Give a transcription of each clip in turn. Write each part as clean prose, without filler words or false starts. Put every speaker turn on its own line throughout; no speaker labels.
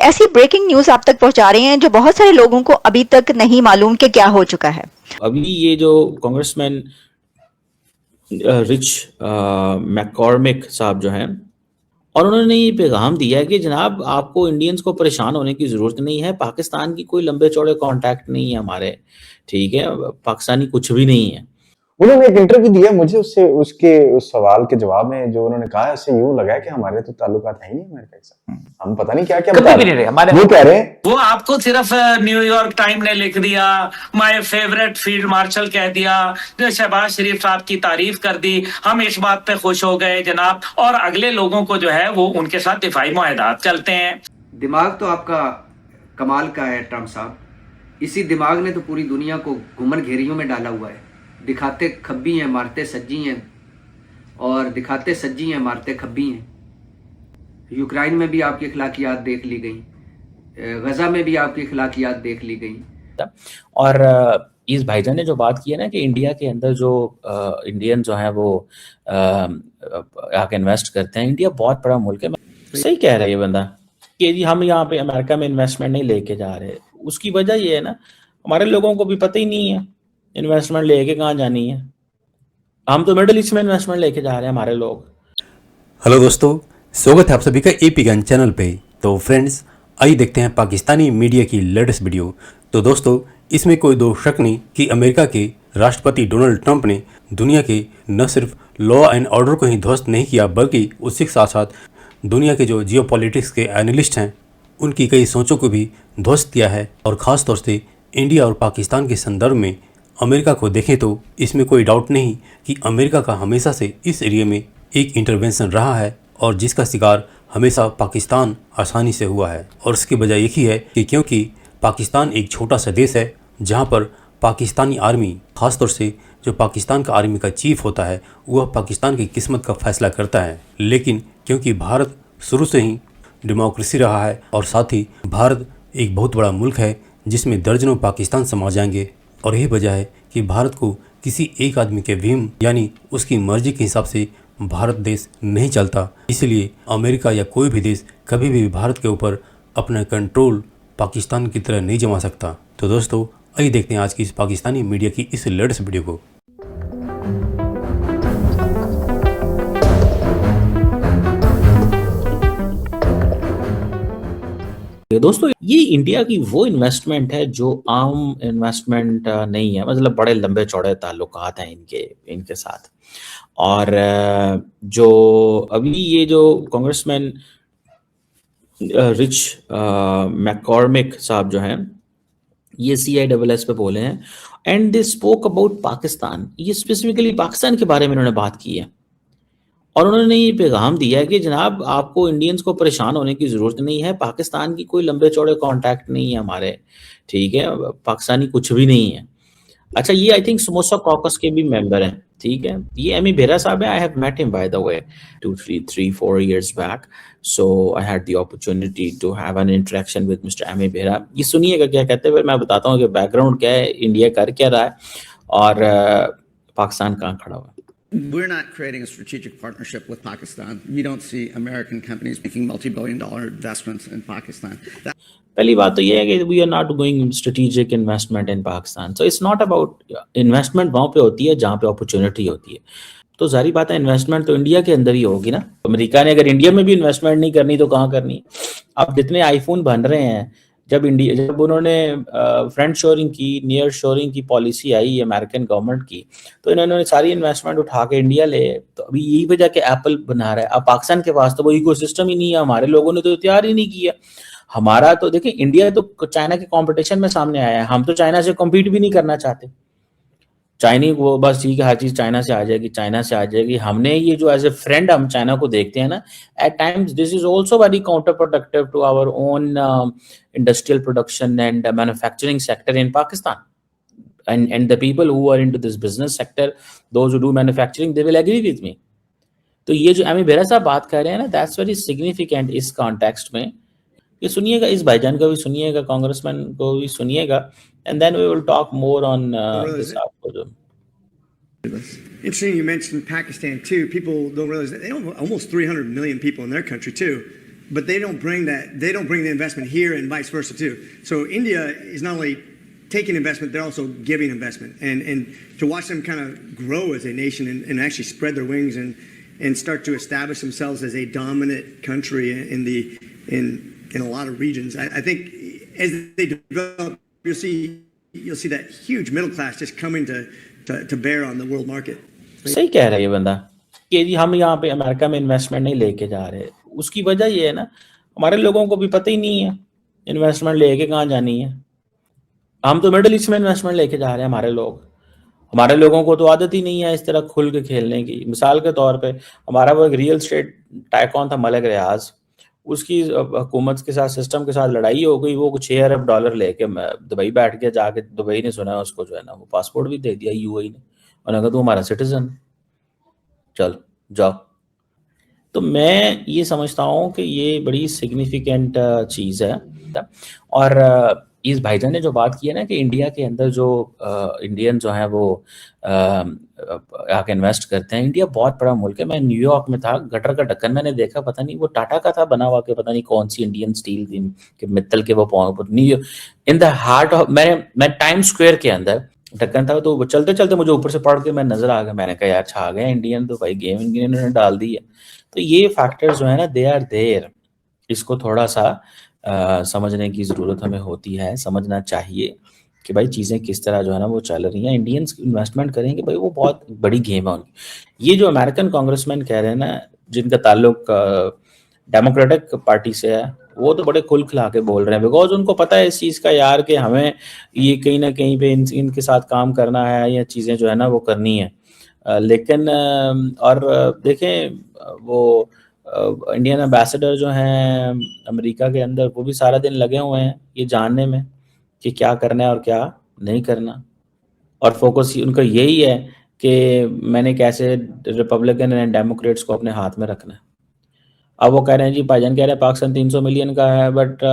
ऐसी breaking news आप तक पहुंचा रहे हैं जो बहुत सारे लोगों को अभी तक नहीं मालूम कि क्या हो चुका है।
अभी ये जो कांग्रेसमैन रिच मैकॉर्मिक साहब जो हैं, और उन्होंने ये पैगाम दिया है कि जनाब आपको इंडियंस को परेशान होने की ज़रूरत नहीं है, पाकिस्तान की कोई लंबे चौड़े कॉन्टैक्ट नहीं है हमारे, ठीक है? पाकिस्तानी कुछ भी नहीं है।
उन्होंने एक इंटरव्यू दिया मुझे, उससे उसके उस सवाल के जवाब में जो उन्होंने कहा, उससे यूं लगा है कि हमारे तो ताल्लुकात है ही नहीं अमेरिका के साथ। हम पता नहीं क्या क्या
कभी
बता
भी
रहे
नहीं रहे
हैं।
हमारे।
वो कह रहे हैं
वो आपको सिर्फ न्यूयॉर्क टाइम ने लिख दिया, माय फेवरेट फील्ड मार्शल कह दिया, शहबाज शरीफ साहब की तारीफ कर दी, हम इस बात पे खुश हो गए जनाब, और अगले लोगों को जो है वो उनके साथ दिफाई मुआहदात चलते हैं।
दिमाग तो आपका कमाल का है ट्रम्प साहब। इसी दिमाग ने तो पूरी दुनिया को घुमन घेरियों में डाला हुआ है। दिखाते खब्बी हैं, मारते सज्जी हैं, और दिखाते सज्जी हैं, मारते खब्बी हैं। यूक्रेन में भी आपकी अखलाकियात देख ली गई, गजा में भी आपकी अखलाकियात देख ली गई।
और इस भाईजान ने जो बात की है ना कि इंडिया के अंदर जो इंडियन जो हैं वो आके इन्वेस्ट करते हैं, इंडिया बहुत बड़ा मुल्क है। सही कह रहा है ये बंदा कि जी हम यहाँ पे अमेरिका में इन्वेस्टमेंट नहीं लेके जा रहे। उसकी वजह ये है ना, हमारे लोगों को भी पता ही नहीं है इन्वेस्टमेंट लेके कहाँ जानी है। हम तो मिडिल ईस्ट में इन्वेस्टमेंट लेके जा रहे हैं हमारे लोग।
हेलो दोस्तों, स्वागत है आप सभी का एपी गन चैनल पे। तो फ्रेंड्स, आइए देखते हैं पाकिस्तानी मीडिया की लेटेस्ट वीडियो। तो दोस्तों, इसमें कोई दो शक नहीं कि अमेरिका के राष्ट्रपति डोनाल्ड ट्रंप ने दुनिया के न सिर्फ लॉ एंड ऑर्डर को ही ध्वस्त नहीं किया, बल्कि उसी के साथ साथ दुनिया के जो जियोपॉलिटिक्स के एनालिस्ट हैं उनकी कई सोचों को भी ध्वस्त किया है। और ख़ास तौर से इंडिया और पाकिस्तान के संदर्भ में अमेरिका को देखें तो इसमें कोई डाउट नहीं कि अमेरिका का हमेशा से इस एरिया में एक इंटरवेंशन रहा है, और जिसका शिकार हमेशा पाकिस्तान आसानी से हुआ है। और उसकी वजह यही है कि क्योंकि पाकिस्तान एक छोटा सा देश है जहां पर पाकिस्तानी आर्मी, ख़ासतौर से जो पाकिस्तान का आर्मी का चीफ होता है, वह पाकिस्तान की किस्मत का फैसला करता है। लेकिन क्योंकि भारत शुरू से ही डेमोक्रेसी रहा है, और साथ ही भारत एक बहुत बड़ा मुल्क है जिसमें दर्जनों पाकिस्तान समा जाएंगे, और यही वजह है कि भारत को किसी एक आदमी के व्हीम यानी उसकी मर्जी के हिसाब से भारत देश नहीं चलता। इसलिए अमेरिका या कोई भी देश कभी भी भारत के ऊपर अपना कंट्रोल पाकिस्तान की तरह नहीं जमा सकता। तो दोस्तों, आइए देखते हैं आज की इस पाकिस्तानी मीडिया की इस लेटेस्ट वीडियो को।
दोस्तों, ये इंडिया की वो इन्वेस्टमेंट है जो आम इन्वेस्टमेंट नहीं है, मतलब बड़े लंबे चौड़े ताल्लुकात हैं इनके साथ। और जो अभी ये जो कांग्रेसमैन रिच मैकॉर्मिक साहब जो हैं, ये CISS पे बोले हैं, and they spoke about Pakistan. ये स्पेसिफिकली पाकिस्तान के बारे में उन्होंने बात की है, और उन्होंने ये पैगाम दिया है कि जनाब आपको इंडियंस को परेशान होने की ज़रूरत नहीं है, पाकिस्तान की कोई लंबे चौड़े कॉन्टैक्ट नहीं है हमारे, ठीक है? पाकिस्तानी कुछ भी नहीं है। अच्छा, ये आई थिंक समोसा कॉकस के भी मेंबर हैं, ठीक है? ये एमी बेहरा साहब है। I have met him by the way 4 years back, so I had the opportunity to have an interaction with mister Emi Behra. ये सुनिएगा क्या कहते हैं, फिर मैं बताता हूँ कि बैकग्राउंड क्या है, इंडिया कर क्या रहा है, और पाकिस्तान कहाँ खड़ा हुआ है।
We're not creating a strategic partnership with Pakistan. We don't see American companies making multi-billion-dollar investments in Pakistan.
पहली बात तो ये है कि we are not doing strategic investment in Pakistan. So it's not about investment वहाँ पे होती है जहाँ पे opportunity होती है। तो जारी बात है, इन्वेस्टमेंट तो इंडिया के अंदर ही होगी ना। अमेरिका ने अगर इंडिया में भी इन्वेस्टमेंट नहीं करनी तो कहाँ करनी? अब जितने आईफोन बन रहे हैं, जब उन्होंने फ्रेंड शोरिंग की, नियर शोरिंग की पॉलिसी आई अमेरिकन गवर्नमेंट की, तो इन्होंने सारी इन्वेस्टमेंट उठा के इंडिया ले। तो अभी यही वजह कि एप्पल बना रहा है। अब पाकिस्तान के पास तो वो इकोसिस्टम ही नहीं है, हमारे लोगों ने तो तैयार ही नहीं किया। हमारा तो देखिए, इंडिया तो चाइना के कंपटीशन में सामने आया है, हम तो चाइना से कम्पीट भी नहीं करना चाहते। चाइनीज वो बस ठीक है, हर चीज चाइना से आ जाएगी, चाइना से आ जाएगी। हमने ये जो एज ए फ्रेंड हम चाइना को देखते हैं ना, at times this is also very counter productive to our own industrial production and manufacturing sector in Pakistan. And the people who are into this business sector, those who do manufacturing, they will agree with me. तो ये जो Amy Behra साहब बात कर रहे हैं ना, that's very significant इस कॉन्टेक्स्ट में। ये सुनिएगा, इस भाईजान को भी सुनिएगा, कांग्रेसमैन को भी सुनिएगा, and then we will talk more on this output.
Interesting you mentioned Pakistan too. People don't realize that they have almost 300 million people in their country too.
but they don't bring the investment here and vice versa too. So India is not only taking investment, they're also giving investment, and to watch them kind of grow as a nation and actually spread their wings and start to establish themselves as a dominant country in a lot of regions. I think as they develop, you'll see that huge middle class just coming to bear on the world market.
सही कह रहा है ये बंदा कि जी हम यहाँ पे अमेरिका में इन्वेस्टमेंट नहीं लेके जा रहे। उसकी वजह ये है ना, हमारे लोगों को भी पता ही नहीं है इन्वेस्टमेंट लेके कहाँ जानी है। हम तो मिडिल ईस्ट में इन्वेस्टमेंट लेके जा रहे हैं। हमारे लोगों को तो आदत ही नहीं है इस तरह खुल के खेलने की। मिसाल के तौर पे हमारा वो एक रियल एस्टेट टाइकॉन था मलिक रियाज, उसकी हुकूमत के साथ सिस्टम के साथ लड़ाई हो गई। वो $6 अरब लेके दुबई बैठ गया, जाके दुबई ने सुना उसको जो है ना वो पासपोर्ट भी दे दिया यूएई ने, और अगर तू हमारा सिटीजन चल जाओ। तो मैं ये समझता हूँ कि ये बड़ी सिग्निफिकेंट चीज़ है। और इस भाईजान ने जो बात की है ना कि इंडिया के अंदर जो इंडियन जो हैं वो आके इन्वेस्ट करते हैं। इंडिया बहुत बड़ा मुल्क है। मैं न्यूयॉर्क में था, गटर का ढक्कन मैंने देखा, पता नहीं वो टाटा का था बना हुआ, के पता नहीं कौन सी इंडियन स्टील के मित्तल के वो New York in the heart of, मैं टाइम स्क्वायर के अंदर ढक्कन था, तो चलते चलते मुझे ऊपर से पढ़ के मैं नजर आ गया। मैंने कहा यार छा गया इंडियन, तो भाई गेम इन्होंने डाल दी है। तो ये फैक्टर्स जो है ना दे आर देयर, इसको थोड़ा सा समझने की ज़रूरत हमें होती है। समझना चाहिए कि भाई चीज़ें किस तरह जो है ना वो चल रही हैं। इंडियंस इन्वेस्टमेंट करेंगे भाई, वो बहुत बड़ी गेम है उनकी। ये जो अमेरिकन कांग्रेसमैन कह रहे हैं ना जिनका ताल्लुक डेमोक्रेटिक पार्टी से है, वो तो बड़े खुल खिला के बोल रहे हैं, बिकॉज उनको पता है इस चीज़ का यार कि हमें ये कहीं ना कहीं पे इनके साथ काम करना है या चीज़ें जो है ना वो करनी है। लेकिन और देखें वो इंडियन एम्बेसडर जो हैं अमेरिका के अंदर, वो भी सारा दिन लगे हुए हैं ये जानने में कि क्या करना है और क्या नहीं करना, और फोकस उनका यही है कि मैंने कैसे रिपब्लिकन एंड डेमोक्रेट्स को अपने हाथ में रखना है। अब वो कह रहे हैं जी, भाईजान कह रहे हैं पाकिस्तान 300 मिलियन का है, बट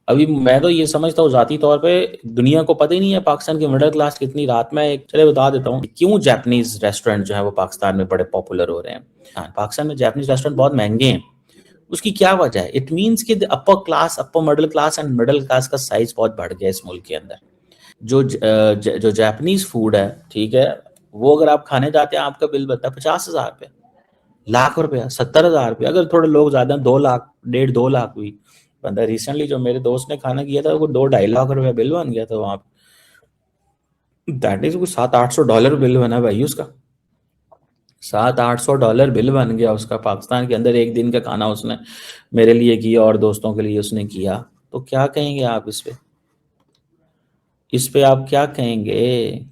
अभी मैं तो ये समझता हूँ जाती तौर पे दुनिया को पता ही नहीं है पाकिस्तान की मिडिल क्लास कितनी। रात में एक चले बता देता हूँ क्यों जापानीज रेस्टोरेंट जो है वो पाकिस्तान में बड़े पॉपुलर हो रहे हैं। हाँ, पाकिस्तान में जापानीज रेस्टोरेंट बहुत महंगे हैं। उसकी क्या वजह है? इट मीन्स कि upper class, upper middle class and middle class का साइज बहुत बढ़ गया इस मुल्क के अंदर। जो जापानीज फूड है, ठीक है, वो अगर आप खाने जाते हैं आपका बिल बनता है 50,000 रुपये, लाख रुपया, 70,000 रुपये, अगर थोड़े लोग ज्यादा 2 लाख, 1.5-2 लाख भी बंदा। रिसेंटली जो मेरे दोस्त ने खाना किया था वो 2-2.5 लाख रुपया बिल बन गया था वहां पे। दैट इज कुछ $700-800 बिल बना भाई उसका। $700-800 बिल बन गया उसका पाकिस्तान के अंदर। एक दिन का खाना उसने मेरे लिए किया और दोस्तों के लिए उसने किया। तो क्या कहेंगे आप इस पे आप क्या कहेंगे,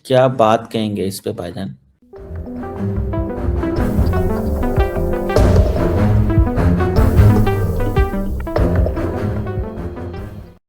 क्या बात कहेंगे इस पे भाईजान?